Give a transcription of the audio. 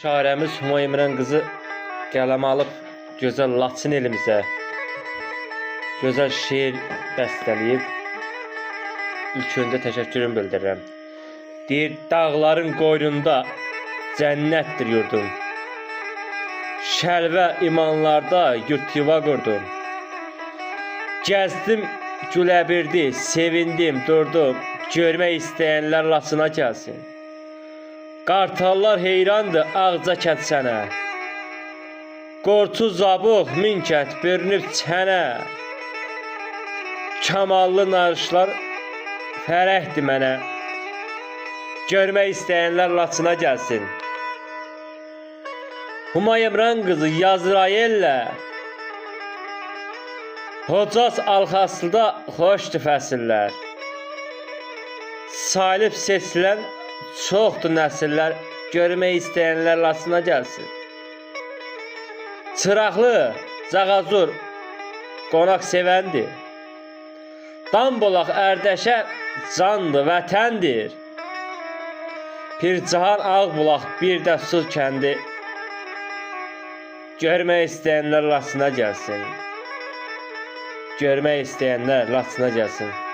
Şairimiz Humayra İmran kızı qələm alıb gözəl Laçın elimizə gözəl şeir bəstələyib. İlk öncə təşəkkürümü bildirirəm. Deyir, dağların qoynunda cənnətdir yurdum. Şəlvə imanlarda yurt yuva qurdum. Gəzdim güləbirdi, sevindim, durdum. Görmək istəyənlər Laçına gəlsin. Qartallar heyrandır Ağca kənd sənə. Qorçu zabuq min kənd bürünüb çənə. Kamallı narışlar fərəhdir mənə. Görmək istəyənlər Laçına gəlsin. Humayra İmran qızı Yazrayellə Hocas Alxaslıda xoşdur fəsillər. Salib seçilən çoxdur nəsillər. Görmək istəyənlər Laçına gəlsin. Çıraqlı, Zağazur qonaq sevəndir. Dambolaq Ərdəşə candır, vətəndir. Pircahan Ağbulaq bir də Sur kəndi. Görmək istəyənlər Laçına gəlsin. Görmək istəyənlər Laçına gəlsin.